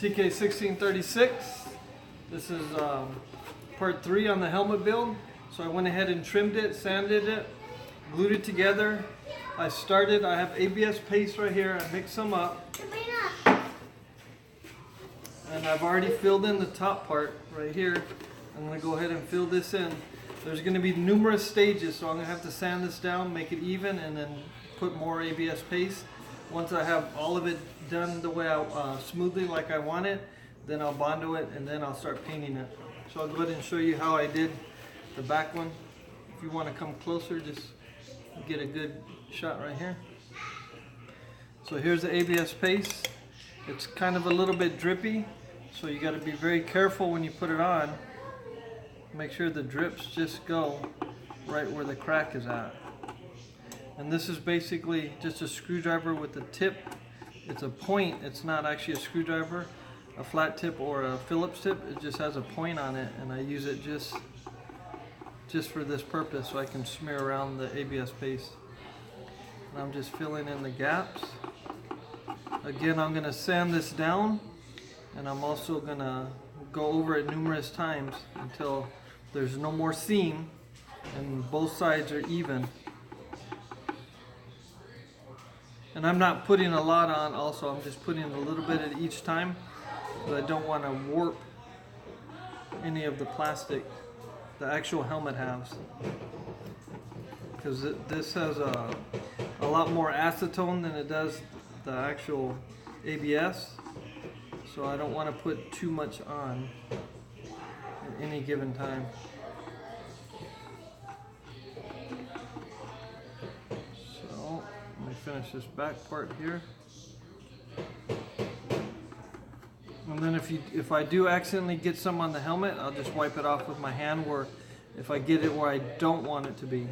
TK1636. This is part 3 on the helmet build. So I went ahead and trimmed it, sanded it, glued it together. I have ABS paste right here. I mixed some up. And I've already filled in the top part right here. I'm going to go ahead and fill this in. There's going to be numerous stages, so I'm going to have to sand this down, make it even, and then put more ABS paste. Once I have all of it done the way smoothly like I want it, then I'll Bondo it and then I'll start painting it. So I'll go ahead and show you how I did the back one. If you want to come closer, just get a good shot right here. So here's the ABS paste. It's kind of a little bit drippy, so you got to be very careful when you put it on. Make sure the drips just go right where the crack is at. And this is basically just a screwdriver with a tip. It's a point, it's not actually a screwdriver, a flat tip or a Phillips tip. It just has a point on it, and I use it just for this purpose, so I can smear around the ABS paste. And I'm just filling in the gaps. Again, I'm going to sand this down, and I'm also going to go over it numerous times until there's no more seam and both sides are even. And I'm not putting a lot on also, I'm just putting a little bit at each time, but I don't want to warp any of the plastic the actual helmet has, because this has a lot more acetone than it does the actual ABS, so I don't want to put too much on at any given time. So let me finish this back part here. And then if I do accidentally get some on the helmet, I'll just wipe it off with my hand, where if I get it where I don't want it to be,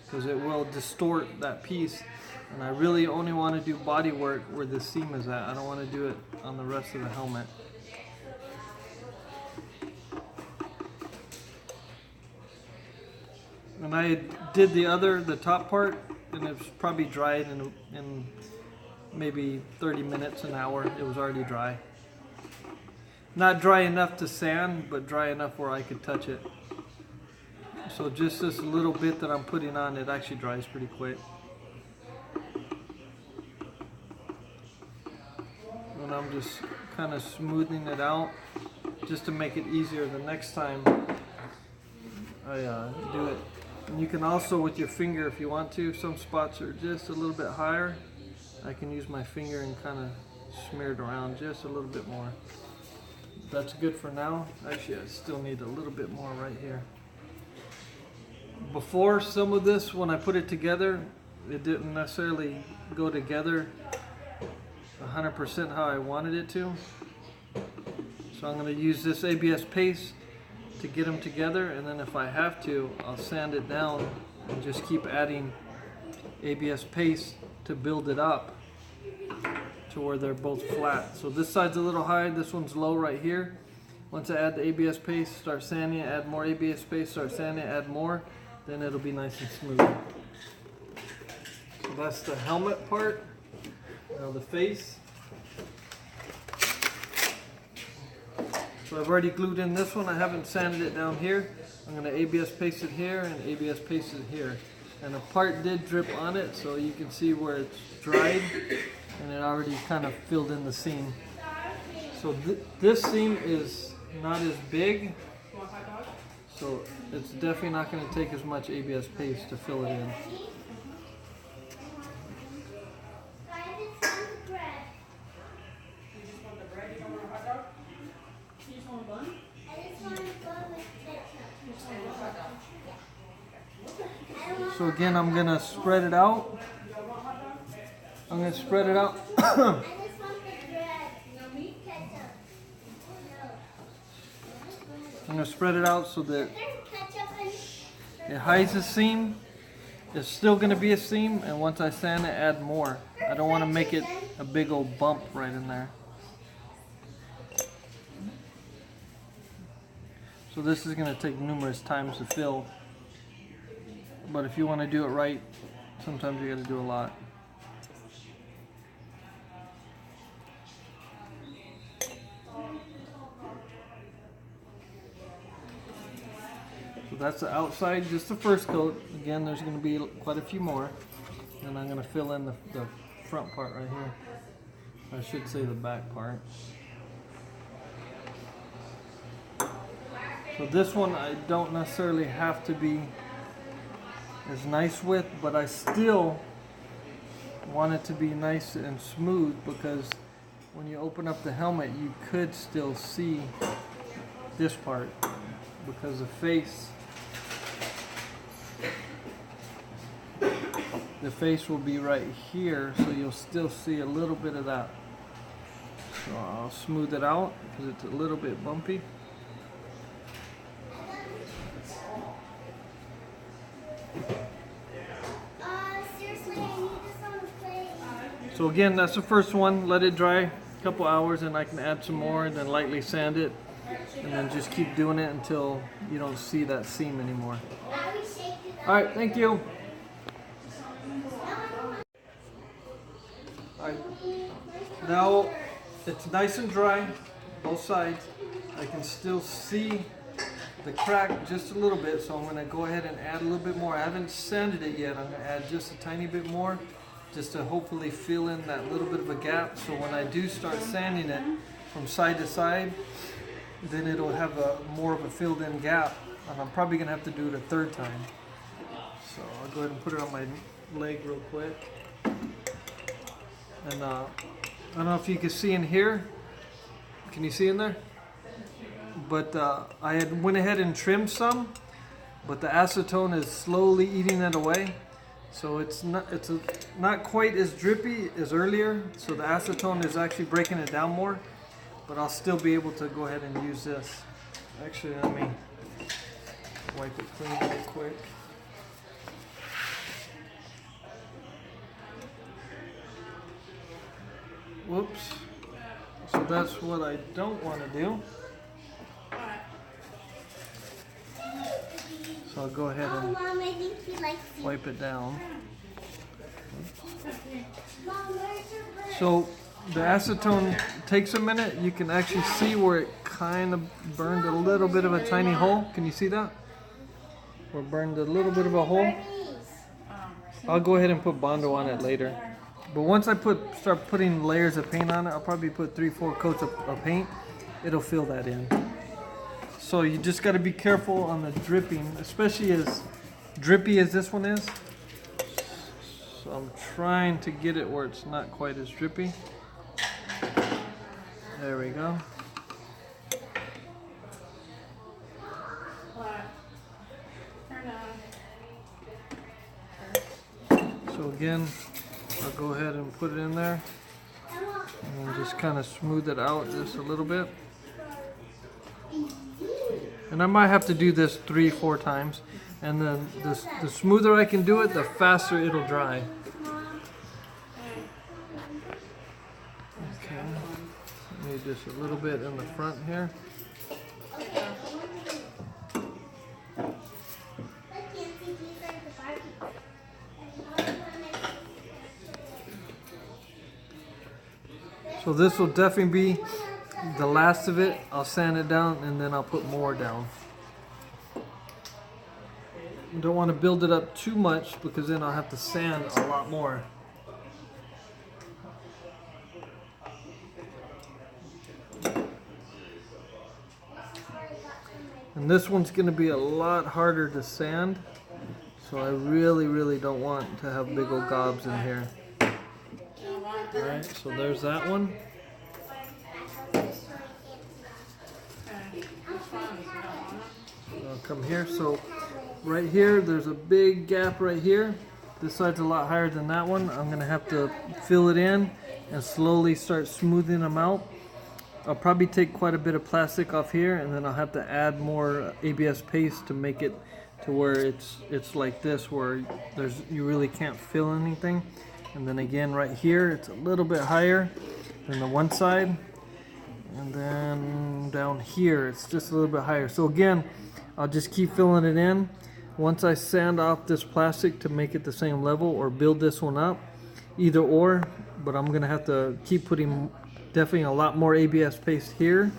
because it will distort that piece. And I really only want to do body work where the seam is at. I don't want to do it on the rest of the helmet. And I did the top part, and it's probably dried in maybe 30 minutes, an hour. It was already dry. Not dry enough to sand, but dry enough where I could touch it. So just this little bit that I'm putting on, it actually dries pretty quick. And I'm just kind of smoothing it out just to make it easier the next time I do it. And you can also, with your finger, if you want to, some spots are just a little bit higher. I can use my finger and kind of smear it around just a little bit more. That's good for now. Actually, I still need a little bit more right here. Before, some of this, when I put it together, it didn't necessarily go together 100% how I wanted it to. So I'm going to use this ABS paste to get them together, and then if I have to, I'll sand it down and just keep adding ABS paste to build it up to where they're both flat. So this side's a little high, this one's low right here. Once I add the ABS paste, start sanding it, add more ABS paste, start sanding it, add more, then it'll be nice and smooth. So that's the helmet part. Now the face. So I've already glued in this one. I haven't sanded it down here. I'm going to ABS paste it here and ABS paste it here. And a part did drip on it, so you can see where it's dried and it already kind of filled in the seam. So this seam is not as big, so it's definitely not going to take as much ABS paste to fill it in. So again, I'm going to spread it out. I'm going to spread it out. I'm going to spread it out so that it hides the seam. It's still going to be a seam, and once I sand it, add more. I don't want to make it a big old bump right in there. So this is going to take numerous times to fill. But if you want to do it right, sometimes you got to do a lot. that's the outside, just the first coat. Again, there's going to be quite a few more. And I'm going to fill in the front part right here. I should say the back part. So this one I don't necessarily have to be as nice with, but I still want it to be nice and smooth, because when you open up the helmet you could still see this part, because the face will be right here, so you'll still see a little bit of that. So I'll smooth it out because it's a little bit bumpy. Seriously, I need this on the plate. So again, that's the first one. Let it dry a couple hours and I can add some more and then lightly sand it. And then just keep doing it until you don't see that seam anymore. Alright, thank you. Alright, now it's nice and dry, both sides. I can still see the crack just a little bit, so I'm going to go ahead and add a little bit more. I haven't sanded it yet. I'm going to add just a tiny bit more, just to hopefully fill in that little bit of a gap, so when I do start sanding it from side to side, then it'll have more of a filled in gap, and I'm probably going to have to do it a third time. So I'll go ahead and put it on my leg real quick. And I don't know if you can see in here. Can you see in there? But I had went ahead and trimmed some, but the acetone is slowly eating that away. So it's not quite as drippy as earlier. So the acetone is actually breaking it down more. But I'll still be able to go ahead and use this. Actually, let me wipe it clean real quick. Whoops. So that's what I don't want to do. So I'll go ahead and Mom, I think he likes it. wipe it down. Mom, where's your bird? So the acetone takes a minute. You can actually see where it kind of burned a little bit of a tiny hole. Can you see that? Where it burned a little bit of a hole. I'll go ahead and put Bondo on it later. But once I start putting layers of paint on it, I'll probably put 3-4 coats of paint. It'll fill that in. So you just got to be careful on the dripping, especially as drippy as this one is. So I'm trying to get it where it's not quite as drippy. There we go. So again, I'll go ahead and put it in there and then just kind of smooth it out just a little bit. And I might have to do this 3-4 times, and then the smoother I can do it, the faster it'll dry. Okay, maybe just a little bit in the front here. So this will definitely be the last of it. I'll sand it down and then I'll put more down. You don't want to build it up too much because then I'll have to sand a lot more. And this one's going to be a lot harder to sand. So I really don't want to have big old gobs in here. Alright, so there's that one. I'll come here. So right here, there's a big gap right here. This side's a lot higher than that one. I'm going to have to fill it in and slowly start smoothing them out. I'll probably take quite a bit of plastic off here, and then I'll have to add more ABS paste to make it to where it's like this, where you really can't feel anything. And then again right here, it's a little bit higher than the one side. And then down here, it's just a little bit higher. So again, I'll just keep filling it in. Once I sand off this plastic to make it the same level, or build this one up, either or, but I'm gonna have to keep putting definitely a lot more ABS paste here.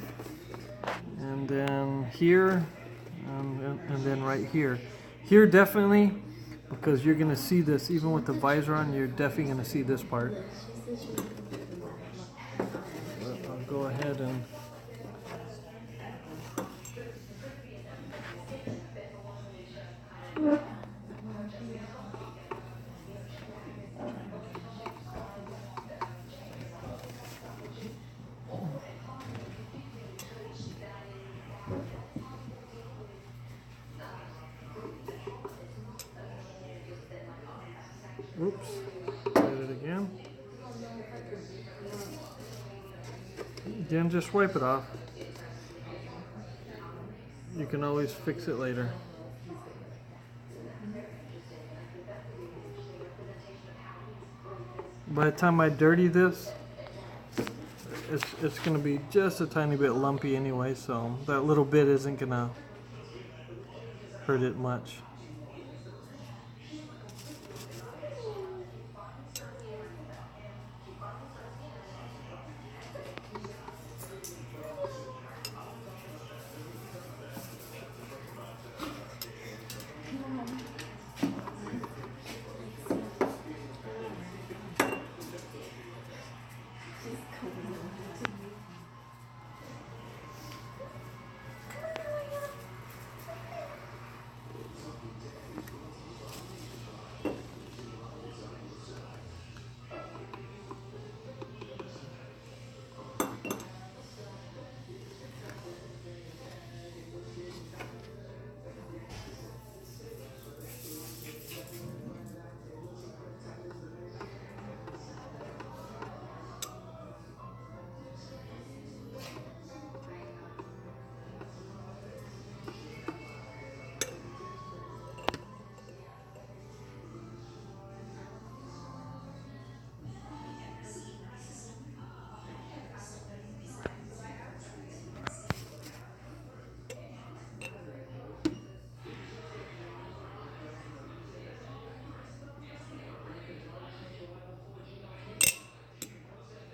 And then here, and then right here. Here definitely, because you're gonna see this even with the visor on, you're definitely gonna see this part. But I'll go ahead and oops, did it again. Again, just wipe it off. You can always fix it later. By the time I dirty this, it's gonna be just a tiny bit lumpy anyway, so that little bit isn't gonna hurt it much.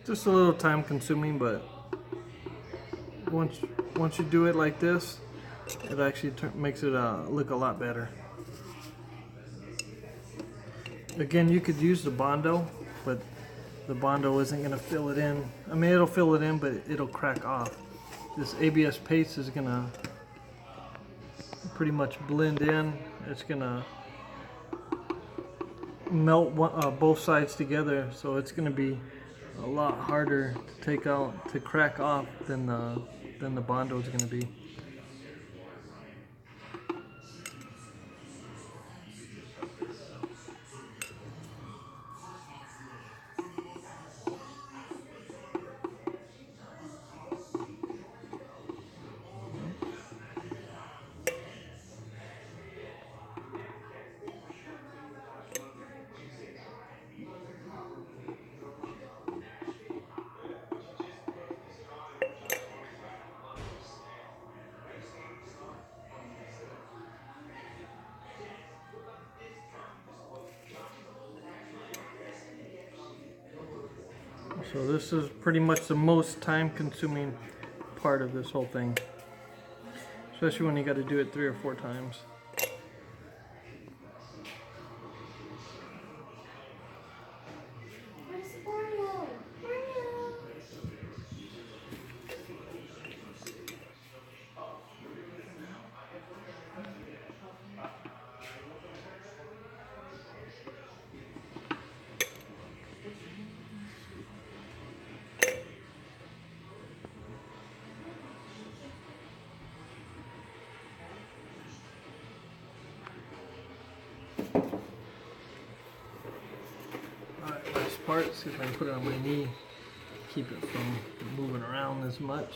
Just a little time consuming, but once you do it like this, it actually makes it look a lot better. Again, you could use the Bondo, but the Bondo isn't going to fill it in. I mean, it'll fill it in, but it'll crack off. This ABS paste is going to pretty much blend in. It's going to melt both sides together, so it's going to be a lot harder to take out, to crack off than the Bondo is going to be. So this is pretty much the most time consuming part of this whole thing, especially when you got to do it 3 or 4 times. Where's Oreo? Oreo. Alright, last part, see if I can put it on my knee, keep it from moving around as much.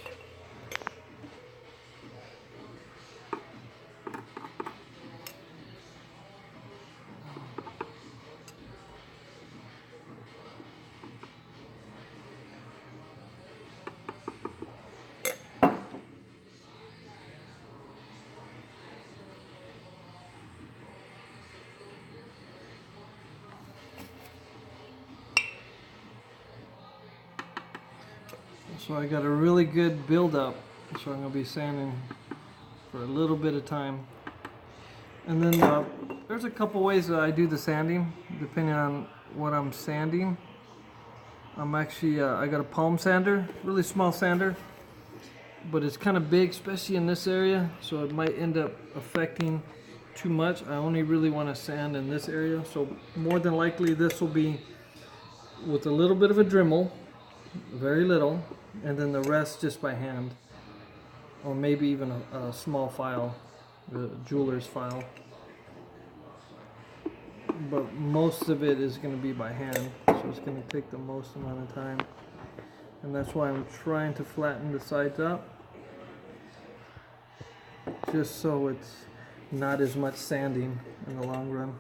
So I got a really good build up, so I'm going to be sanding for a little bit of time. And then there's a couple ways that I do the sanding, depending on what I'm sanding. I'm actually, I got a palm sander, really small sander, but it's kind of big, especially in this area, so it might end up affecting too much. I only really want to sand in this area, so more than likely this will be with a little bit of a Dremel, very little, and then the rest just by hand, or maybe even a small file, the jeweler's file. But most of it is going to be by hand, so it's going to take the most amount of time, and that's why I'm trying to flatten the sides up, just so it's not as much sanding in the long run.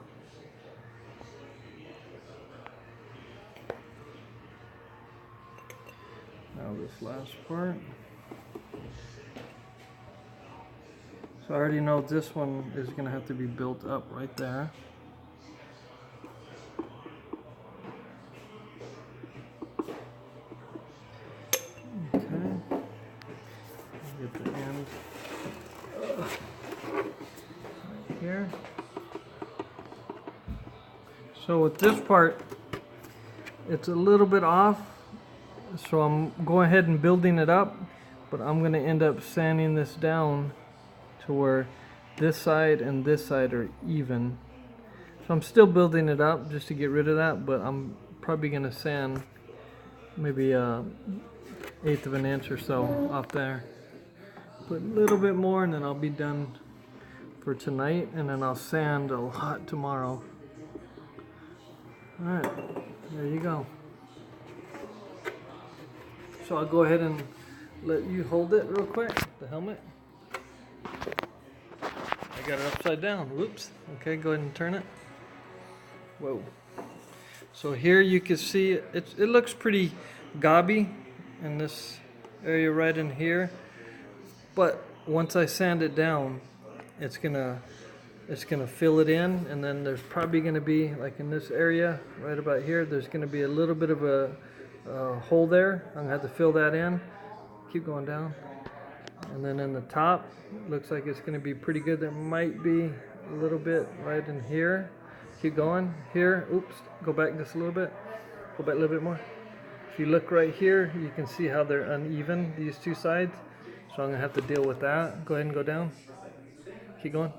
Now this last part. So I already know this one is going to have to be built up right there. Okay. Get the end right here. So with this part, it's a little bit off. So I'm going ahead and building it up, but I'm going to end up sanding this down to where this side and this side are even. So I'm still building it up just to get rid of that, but I'm probably going to sand maybe 1/8 of an inch or so off there. Put a little bit more and then I'll be done for tonight, and then I'll sand a lot tomorrow. Alright, there you go. So I'll go ahead and let you hold it real quick, the helmet. I got it upside down, whoops. Okay, go ahead and turn it. Whoa. So here you can see it looks pretty gobby in this area right in here. But once I sand it down, it's gonna fill it in, and then there's probably gonna be, like in this area, right about here, there's gonna be a little bit of a hole there. I'm gonna have to fill that in. Keep going down. And then in the top, looks like it's gonna be pretty good. There might be a little bit right in here. Keep going. Here, oops, go back just a little bit. Go back a little bit more. If you look right here, you can see how they're uneven, these two sides. So I'm gonna have to deal with that. Go ahead and go down. Keep going.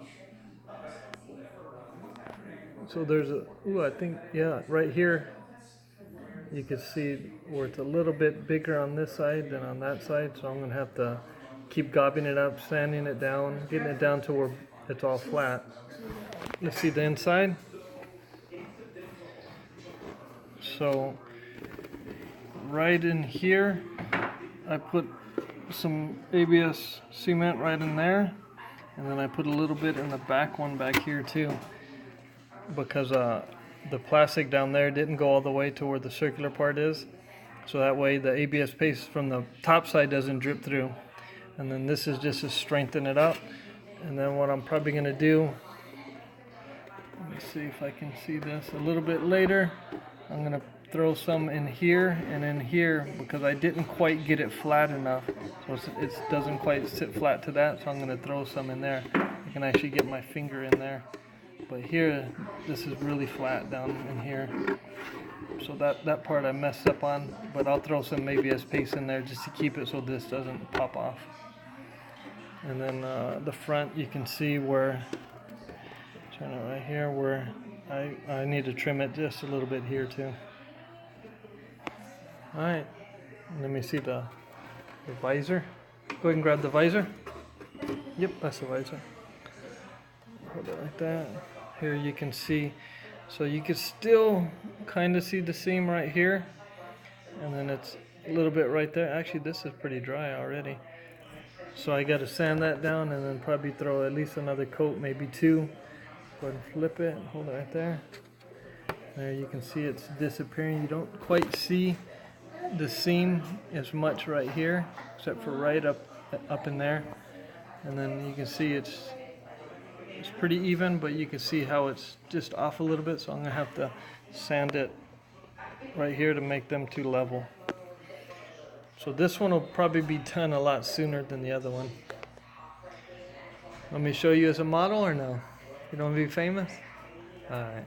So there's a, ooh, I think, yeah, right here, you can see where it's a little bit bigger on this side than on that side. So I'm gonna have to keep gobbing it up, sanding it down, getting it down to where it's all flat. Let's see the inside. So right in here, I put some ABS cement right in there, and then I put a little bit in the back one back here too, because the plastic down there didn't go all the way to where the circular part is, so that way the ABS paste from the top side doesn't drip through. And then this is just to strengthen it up. And then what I'm probably going to do, let me see if I can see this a little bit later, I'm going to throw some in here and in here, because I didn't quite get it flat enough, so it doesn't quite sit flat to that, so I'm going to throw some in there. I can actually get my finger in there, but here this is really flat down in here, so that part I messed up on, but I'll throw some ABS paste in there just to keep it so this doesn't pop off. And then the front, you can see where, turn it right here, where I need to trim it just a little bit here too. Alright, let me see the visor. Go ahead and grab the visor. Yep, that's the visor. Hold it like that. Here you can see, so you can still kind of see the seam right here, and then it's a little bit right there. Actually, this is pretty dry already, so I got to sand that down and then probably throw at least another coat, maybe two. Go ahead and flip it, hold it right there. There you can see it's disappearing. You don't quite see the seam as much right here, except for right up in there. And then you can see it's pretty even, but you can see how it's just off a little bit, so I'm gonna have to sand it right here to make them two level. So this one will probably be done a lot sooner than the other one. Let me show you as a model or no? You don't want to be famous? Alright.